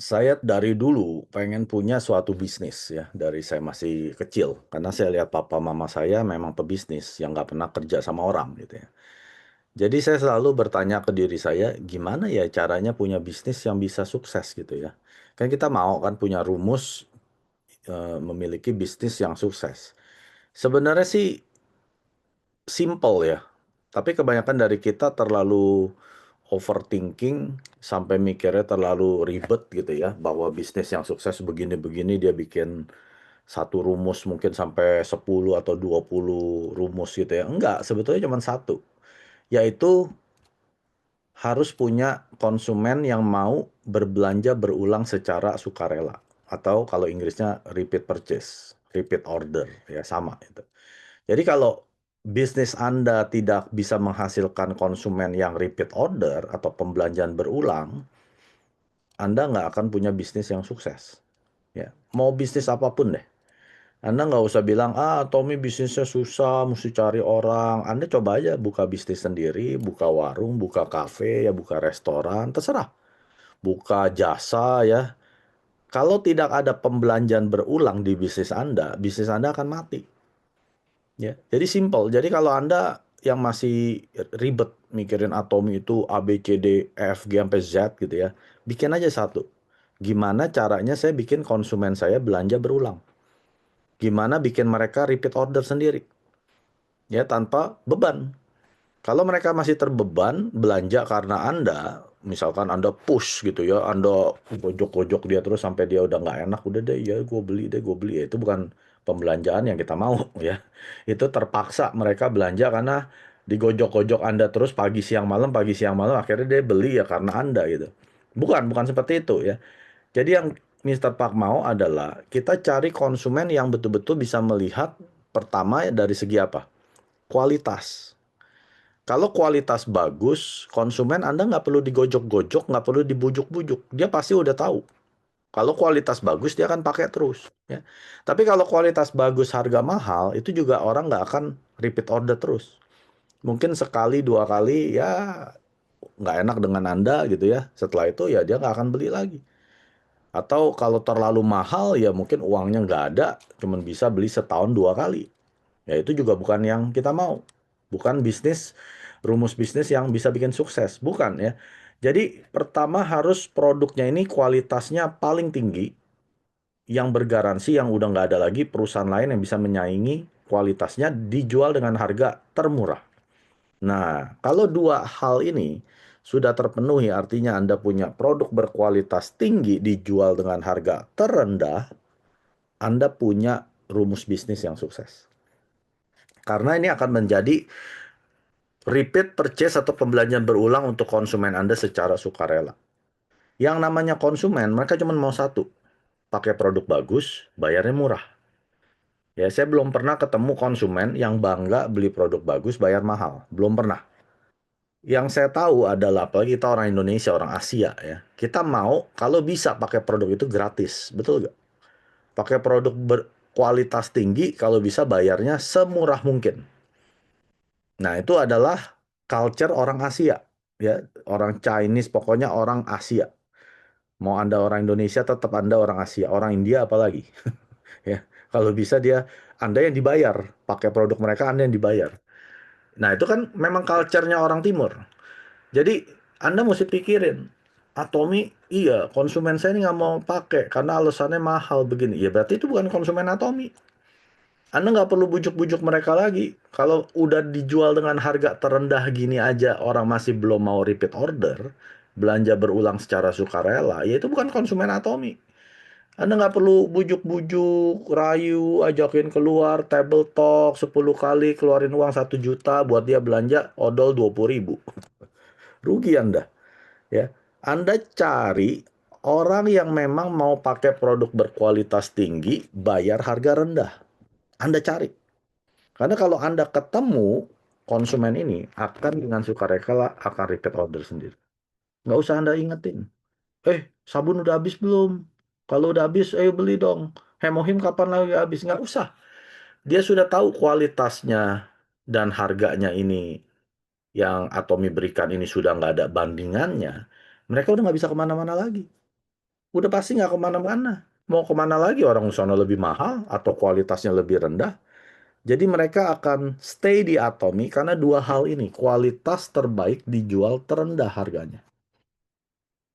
Saya dari dulu pengen punya suatu bisnis ya, dari saya masih kecil. Karena saya lihat papa mama saya memang pebisnis yang nggak pernah kerja sama orang gitu ya. Jadi saya selalu bertanya ke diri saya, gimana ya caranya punya bisnis yang bisa sukses gitu ya. Kan kita mau kan punya rumus memiliki bisnis yang sukses. Sebenarnya sih simple ya, tapi kebanyakan dari kita terlalu overthinking sampai mikirnya terlalu ribet gitu ya, bahwa bisnis yang sukses begini-begini dia bikin satu rumus mungkin sampai 10 atau 20 rumus gitu ya. Enggak, sebetulnya cuma satu, yaitu harus punya konsumen yang mau berbelanja berulang secara sukarela. Atau kalau Inggrisnya repeat purchase, repeat order, ya sama itu. Jadi kalau bisnis Anda tidak bisa menghasilkan konsumen yang repeat order atau pembelanjaan berulang, Anda nggak akan punya bisnis yang sukses. Ya, mau bisnis apapun deh. Anda nggak usah bilang, ah Tommy bisnisnya susah, mesti cari orang. Anda coba aja buka bisnis sendiri, buka warung, buka kafe, ya buka restoran, terserah. Buka jasa ya. Kalau tidak ada pembelanjaan berulang di bisnis Anda akan mati. Ya, jadi simple. Jadi kalau Anda yang masih ribet mikirin Atomi itu A, B, C, D, E, F, G, sampai Z gitu ya, bikin aja satu. Gimana caranya saya bikin konsumen saya belanja berulang? Gimana bikin mereka repeat order sendiri? Ya, tanpa beban. Kalau mereka masih terbeban belanja karena Anda, misalkan Anda push gitu ya, Anda gojok-gojok dia terus sampai dia udah nggak enak, udah deh ya gue beli deh, gue beli. Ya, itu bukan pembelanjaan yang kita mau ya. Itu terpaksa mereka belanja karena digojok-gojok Anda terus pagi siang malam, akhirnya dia beli ya karena Anda gitu. Bukan seperti itu ya. Jadi yang Mister Park mau adalah kita cari konsumen yang betul-betul bisa melihat pertama dari segi apa? Kualitas. Kalau kualitas bagus, konsumen Anda nggak perlu digojok-gojok, nggak perlu dibujuk-bujuk. Dia pasti udah tahu. Kalau kualitas bagus, dia akan pakai terus. Ya. Tapi kalau kualitas bagus, harga mahal, itu juga orang nggak akan repeat order terus. Mungkin sekali, dua kali, ya nggak enak dengan Anda gitu ya. Setelah itu ya dia nggak akan beli lagi. Atau kalau terlalu mahal, ya mungkin uangnya nggak ada, cuman bisa beli setahun dua kali. Ya itu juga bukan yang kita mau. Bukan bisnis, rumus bisnis yang bisa bikin sukses. Bukan ya. Jadi pertama harus produknya ini kualitasnya paling tinggi, yang bergaransi, yang udah nggak ada lagi perusahaan lain yang bisa menyaingi kualitasnya dijual dengan harga termurah. Nah, kalau dua hal ini sudah terpenuhi, artinya Anda punya produk berkualitas tinggi dijual dengan harga terendah, Anda punya rumus bisnis yang sukses. Karena ini akan menjadi repeat purchase atau pembelanjaan berulang untuk konsumen Anda secara sukarela. Yang namanya konsumen, mereka cuma mau satu, pakai produk bagus, bayarnya murah. Ya, saya belum pernah ketemu konsumen yang bangga beli produk bagus, bayar mahal. Belum pernah. Yang saya tahu adalah, apalagi kita orang Indonesia, orang Asia ya, kita mau kalau bisa pakai produk itu gratis, betul nggak? Pakai produk berkualitas tinggi, kalau bisa bayarnya semurah mungkin. Nah, itu adalah culture orang Asia, ya, orang Chinese, pokoknya orang Asia. Mau Anda orang Indonesia, tetap Anda orang Asia, orang India apalagi, ya. Kalau bisa dia Anda yang dibayar, pakai produk mereka Anda yang dibayar. Nah, itu kan memang culture-nya orang Timur. Jadi Anda mesti pikirin, Atomi, iya, konsumen saya ini nggak mau pakai karena alasannya mahal begini. Ya berarti itu bukan konsumen Atomi. Anda nggak perlu bujuk-bujuk mereka lagi. Kalau udah dijual dengan harga terendah gini aja, orang masih belum mau repeat order, belanja berulang secara sukarela, ya itu bukan konsumen Atomi. Anda nggak perlu bujuk-bujuk, rayu, ajakin keluar, table talk 10 kali, keluarin uang 1 juta buat dia belanja, odol 20 ribu. Rugi Anda. Ya, Anda cari orang yang memang mau pakai produk berkualitas tinggi, bayar harga rendah. Anda cari. Karena kalau Anda ketemu konsumen ini, akan dengan sukarela akan repeat order sendiri. Nggak usah Anda ingetin. Sabun udah habis belum? Kalau udah habis, ayo beli dong. Hemohim kapan lagi habis? Nggak usah. Dia sudah tahu kualitasnya dan harganya ini yang Atomi berikan ini sudah nggak ada bandingannya. Mereka udah nggak bisa kemana-mana lagi. Udah pasti nggak kemana-mana. Mau kemana lagi, orang sono lebih mahal atau kualitasnya lebih rendah. Jadi mereka akan stay di Atomi karena dua hal ini. Kualitas terbaik dijual terendah harganya.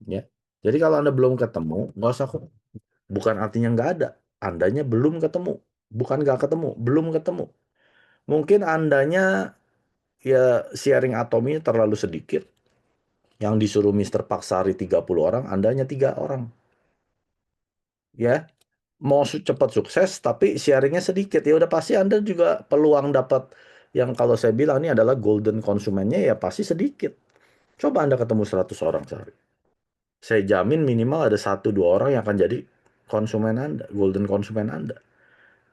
Ya. Jadi kalau Anda belum ketemu, nggak usah kok. Bukan artinya nggak ada. Andanya belum ketemu. Bukan nggak ketemu, belum ketemu. Mungkin Andanya ya sharing Atomi terlalu sedikit. Yang disuruh Mister Paksari 30 orang, Andanya 3 orang. Ya, mau cepat sukses tapi sharingnya sedikit, ya udah pasti Anda juga peluang dapat yang kalau saya bilang ini adalah golden konsumennya ya pasti sedikit. Coba Anda ketemu 100 orang sehari. Saya jamin minimal ada satu dua orang yang akan jadi konsumen Anda, golden konsumen Anda.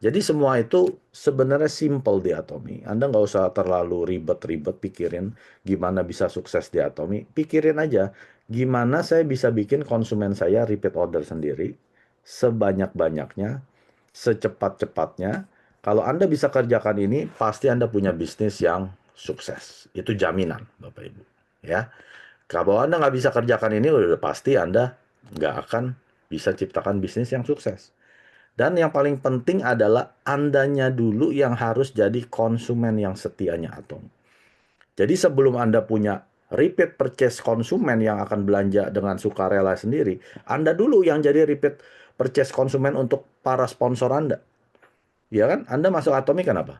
Jadi semua itu sebenarnya simple di Atomi. Anda nggak usah terlalu ribet-ribet pikirin gimana bisa sukses di Atomi. Pikirin aja gimana saya bisa bikin konsumen saya repeat order sendiri sebanyak-banyaknya, secepat-cepatnya. Kalau Anda bisa kerjakan ini, pasti Anda punya bisnis yang sukses. Itu jaminan, Bapak Ibu. Ya, kalau Anda nggak bisa kerjakan ini, udah pasti Anda nggak akan bisa ciptakan bisnis yang sukses. Dan yang paling penting adalah Andanya dulu yang harus jadi konsumen yang setianya Atom. Jadi sebelum Anda punya repeat purchase konsumen yang akan belanja dengan sukarela sendiri, Anda dulu yang jadi repeat purchase konsumen untuk para sponsor Anda. Ya kan? Anda masuk Atomi kenapa?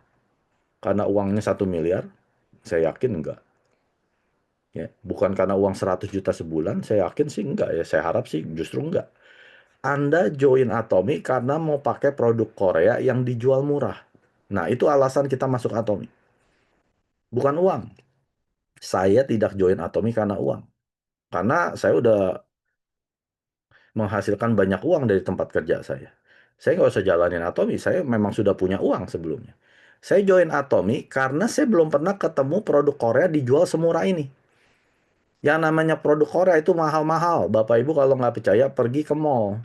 Karena uangnya 1 miliar? Saya yakin enggak. Ya, bukan karena uang 100 juta sebulan, saya yakin sih enggak ya. Saya harap sih justru enggak. Anda join Atomi karena mau pakai produk Korea yang dijual murah. Nah, itu alasan kita masuk Atomi. Bukan uang. Saya tidak join Atomi karena uang. Karena saya udah menghasilkan banyak uang dari tempat kerja saya. Saya nggak usah jalanin Atomi, saya memang sudah punya uang sebelumnya. Saya join Atomi karena saya belum pernah ketemu produk Korea dijual semurah ini. Yang namanya produk Korea itu mahal-mahal. Bapak Ibu kalau nggak percaya pergi ke mall.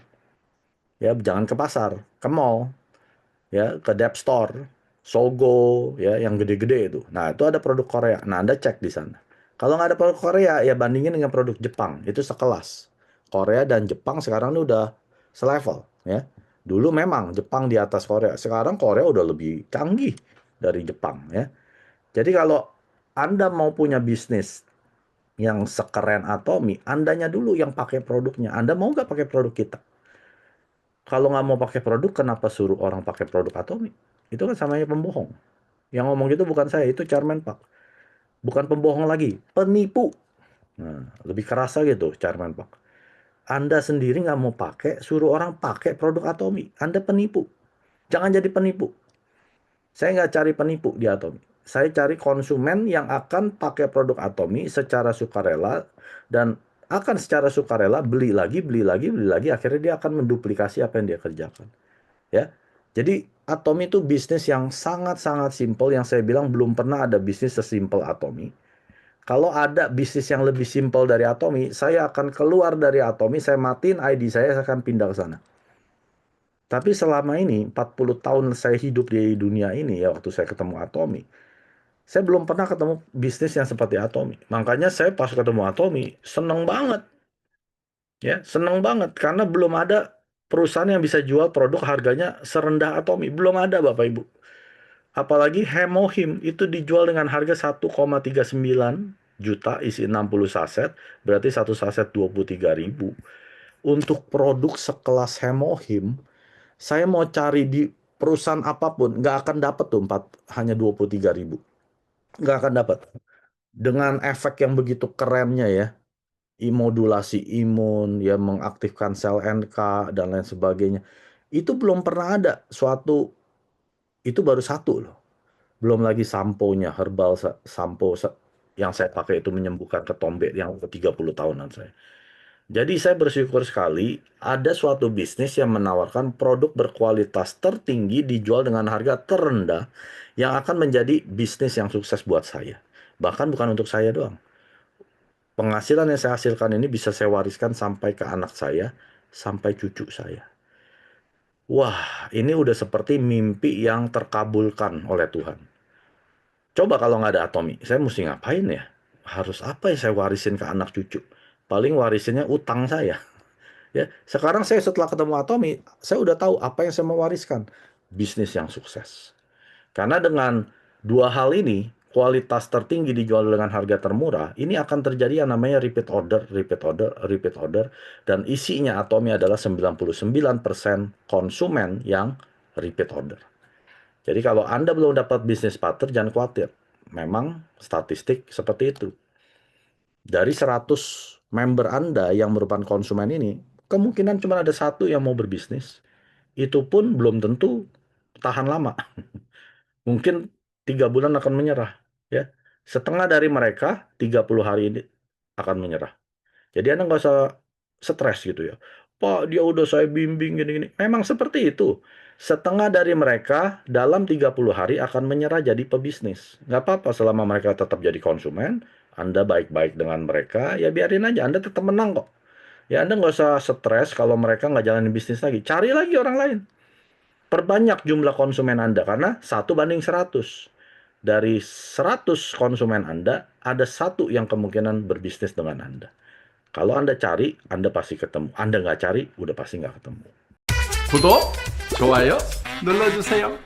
Ya, jangan ke pasar, ke mall. Ya, ke Dep Store, Sogo, ya, yang gede-gede itu. Nah, itu ada produk Korea. Nah, Anda cek di sana. Kalau nggak ada produk Korea, ya bandingin dengan produk Jepang. Itu sekelas. Korea dan Jepang sekarang ini udah selevel, ya. Dulu memang Jepang di atas Korea. Sekarang Korea udah lebih canggih dari Jepang, ya. Jadi kalau Anda mau punya bisnis yang sekeren Atomi, Andanya dulu yang pakai produknya. Anda mau nggak pakai produk kita? Kalau nggak mau pakai produk, kenapa suruh orang pakai produk Atomi? Itu kan samanya pembohong. Yang ngomong gitu bukan saya, itu Chairman Pak. Bukan pembohong lagi, penipu. Nah, lebih kerasa gitu, Chairman Pak. Anda sendiri nggak mau pakai, suruh orang pakai produk Atomi. Anda penipu. Jangan jadi penipu. Saya nggak cari penipu di Atomi. Saya cari konsumen yang akan pakai produk Atomi secara sukarela dan akan secara sukarela beli lagi, beli lagi, beli lagi. Akhirnya dia akan menduplikasi apa yang dia kerjakan. Ya. Jadi Atomi itu bisnis yang sangat-sangat simpel yang saya bilang belum pernah ada bisnis sesimpel Atomi. Kalau ada bisnis yang lebih simpel dari Atomi, saya akan keluar dari Atomi, saya matiin ID saya akan pindah ke sana. Tapi selama ini 40 tahun saya hidup di dunia ini ya waktu saya ketemu Atomi, saya belum pernah ketemu bisnis yang seperti Atomi. Makanya saya pas ketemu Atomi seneng banget ya, seneng banget karena belum ada perusahaan yang bisa jual produk harganya serendah Atomi. Belum ada Bapak Ibu. Apalagi Hemohim itu dijual dengan harga 1,39 juta isi 60 saset, berarti satu saset 23.000. Untuk produk sekelas Hemohim, saya mau cari di perusahaan apapun, nggak akan dapat tuh 4, hanya 23.000. Nggak akan dapat. Dengan efek yang begitu kerennya ya, imodulasi imun, ya mengaktifkan sel NK, dan lain sebagainya. Itu belum pernah ada suatu, itu baru satu loh. Belum lagi sampo-nya, herbal sampo yang saya pakai itu menyembuhkan ketombe yang ke 30 tahunan saya. Jadi saya bersyukur sekali ada suatu bisnis yang menawarkan produk berkualitas tertinggi dijual dengan harga terendah yang akan menjadi bisnis yang sukses buat saya. Bahkan bukan untuk saya doang. Penghasilan yang saya hasilkan ini bisa saya wariskan sampai ke anak saya, sampai cucu saya. Wah, ini udah seperti mimpi yang terkabulkan oleh Tuhan. Coba kalau nggak ada Atomi, saya mesti ngapain ya? Harus apa yang saya warisin ke anak cucu? Paling warisinnya utang saya. Ya, sekarang saya setelah ketemu Atomi, saya udah tahu apa yang saya mau wariskan. Bisnis yang sukses. Karena dengan dua hal ini, kualitas tertinggi dijual dengan harga termurah, ini akan terjadi yang namanya repeat order, repeat order, repeat order, dan isinya Atomi adalah 99% konsumen yang repeat order. Jadi kalau Anda belum dapat bisnis partner, jangan khawatir. Memang statistik seperti itu. Dari 100 member Anda yang merupakan konsumen ini, kemungkinan cuma ada satu yang mau berbisnis. Itu pun belum tentu tahan lama. Mungkin 3 bulan akan menyerah. Ya, setengah dari mereka 30 hari ini akan menyerah. Jadi Anda nggak usah stres gitu ya. Pak, dia udah saya bimbing gini-gini. Memang seperti itu. Setengah dari mereka dalam 30 hari akan menyerah jadi pebisnis. Nggak apa-apa selama mereka tetap jadi konsumen, Anda baik-baik dengan mereka, ya biarin aja. Anda tetap menang kok. Ya Anda nggak usah stres kalau mereka nggak jalanin bisnis lagi. Cari lagi orang lain. Perbanyak jumlah konsumen Anda karena 1 banding 100. Dari 100 konsumen Anda, ada satu yang kemungkinan berbisnis dengan Anda. Kalau Anda cari, Anda pasti ketemu. Anda nggak cari, udah pasti nggak ketemu. 구독, 좋아요 눌러주세요.